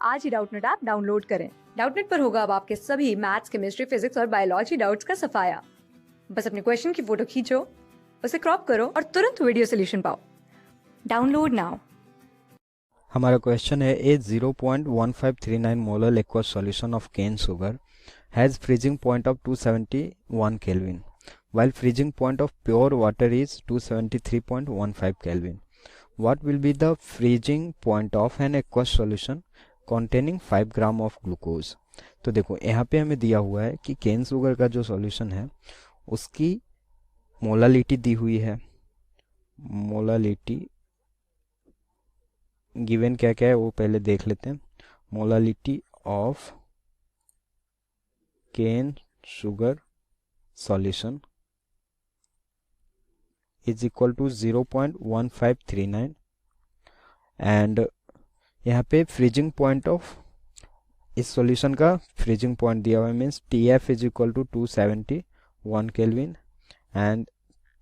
आज ही Doubtnut app download करें। Doubtnut पर होगा अब आपके सभी मैथ्स, केमिस्ट्री, फिजिक्स और बायोलॉजी डाउट्स का सफाया। बस अपने क्वेश्चन की फोटो खींचो, उसे क्रॉप करो और तुरंत वीडियो सोल्यूशन पाओ। Download now. हमारा क्वेश्चन है A 0.1539 molar liquid solution of cane sugar has freezing point of 271 kelvin while freezing point of pure water is 273.15 Kelvin. What will be the freezing point of an aqueous solution containing 5 gram of glucose? तो देखो यहाँ पे हमें दिया हुआ है कि cane sugar का जो सॉल्यूशन है उसकी मोलालिटी दी हुई है। मोलालिटी गिवन क्या क्या है वो पहले देख लेते हैं। Molality of cane sugar solution is equal to 0.1539 and यहाँ पे फ्रीजिंग पॉइंट ऑफ इस सॉल्यूशन का फ्रीजिंग पॉइंट दिया हुआ है, means T F is equal to 271 kelvin and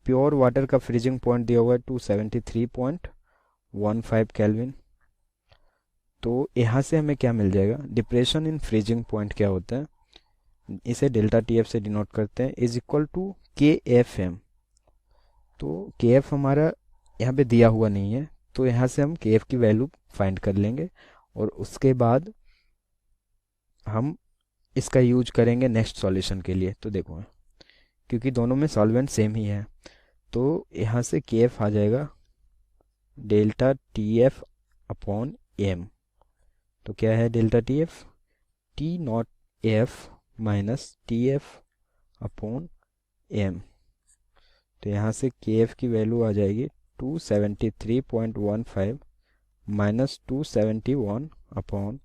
pure water का फ्रीजिंग पॉइंट दिया हुआ है 273.15 केल्विन। तो यहाँ से हमें क्या मिल जाएगा, डिप्रेशन इन फ्रीजिंग पॉइंट क्या होता है, इसे डेल्टा टी एफ से डिनोट करते हैं, is equal to K F M. तो के एफ हमारा यहाँ पे दिया हुआ नहीं है, तो यहाँ से हम के एफ की वैल्यू फाइंड कर लेंगे और उसके बाद हम इसका यूज करेंगे नेक्स्ट सॉल्यूशन के लिए। तो देखो क्योंकि दोनों में सॉल्वेंट सेम ही है तो यहाँ से के एफ आ जाएगा delta T F upon M. तो क्या है delta T F, T not F minus T F upon M. तो यहाँ से के एफ की वैल्यू आ जाएगी 273.15 माइनस 271 अपॉन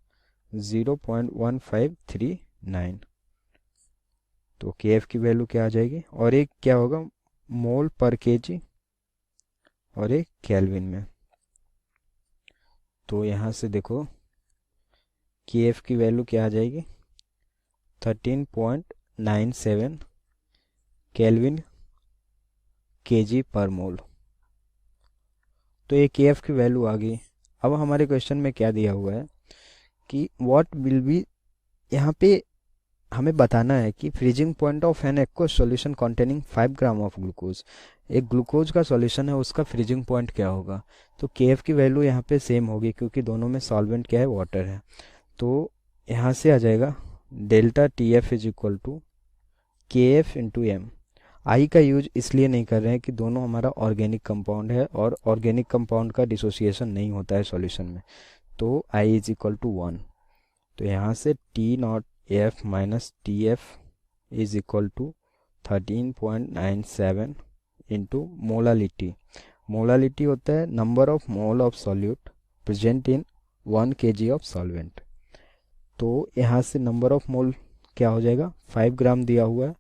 0.1539। तो के एफ की वैल्यू क्या आ जाएगी, और एक क्या होगा मोल पर केजी और एक केल्विन में। तो यहाँ से देखो के एफ की वैल्यू क्या आ जाएगी 13.97 केल्विन केजी पर मोल। तो ये के एफ की वैल्यू आ गई। अब हमारे क्वेश्चन में क्या दिया हुआ है कि व्हाट विल बी, यहाँ पे हमें बताना है कि freezing point of an aqueous solution containing 5 gram of glucose. एक ग्लूकोज का सॉल्यूशन है उसका फ्रीजिंग पॉइंट क्या होगा। तो के एफ की वैल्यू यहाँ पे सेम होगी क्योंकि दोनों में सॉल्वेंट क्या है, वाटर है। तो यहाँ से आ जाएगा delta T F is equal to K F into M. I का यूज इसलिए नहीं कर रहे हैं कि दोनों हमारा ऑर्गेनिक कंपाउंड है और ऑर्गेनिक कंपाउंड का डिसोसिएशन नहीं होता है सॉल्यूशन में। तो आई इज इक्वल टू 1। तो यहाँ से T not F minus T F is equal to 13.97 into molality. Molality होता है number of mole of solute present in 1 kg of solvent. तो यहाँ से नंबर ऑफ मोल क्या हो जाएगा, 5 ग्राम दिया हुआ है,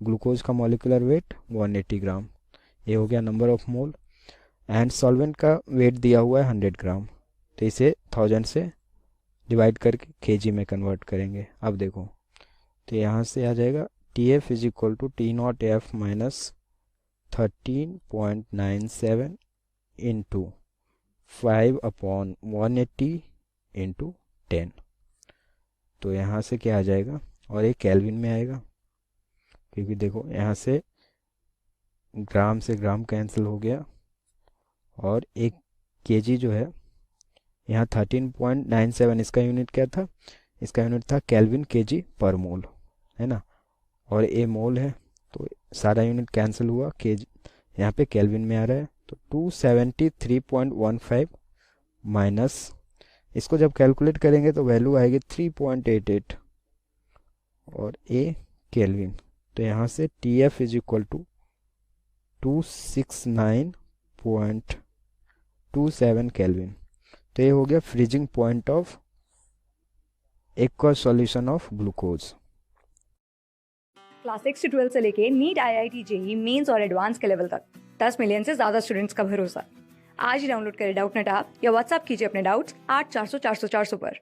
ग्लूकोज का मॉलिक्यूलर वेट 180 ग्राम, ये हो गया number of mole. And solvent का वेट दिया हुआ है 100 ग्राम, तो इसे 1000 से डिवाइड करके केजी में कन्वर्ट करेंगे। अब देखो तो यहाँ से आ जाएगा T F is equal to T not F minus 13.97 into 5 upon 180 into 10। तो यहाँ से क्या आ जाएगा, और एक केल्विन में आएगा क्योंकि देखो यहाँ से ग्राम से ग्राम कैंसिल हो गया और एक केजी जो है यहाँ 13.97 इसका यूनिट क्या था, इसका यूनिट था केल्विन केजी पर मोल, है ना, और ए मोल है तो सारा यूनिट कैंसिल हुआ, केजी यहाँ पे केल्विन में आ रहा है। तो 273.15 माइनस इसको जब कैलकुलेट करेंगे तो वैल्यू आएगी 3.88 और ए केल्विन। तो यहाँ से T F is equal to 269.27 kelvin. तो ये हो गया freezing point of aqueous solution of glucose. Class 6 से 12 से लेके नीट, IIT, जेईई मेंस और एडवांस के लेवल तक 10 मिलियन से ज्यादा स्टूडेंट्स का भरोसा। आज ही डाउनलोड करें डाउटनेट ऐप या व्हाट्सएप कीजिए अपने डाउट्स 8400 400 400 पर।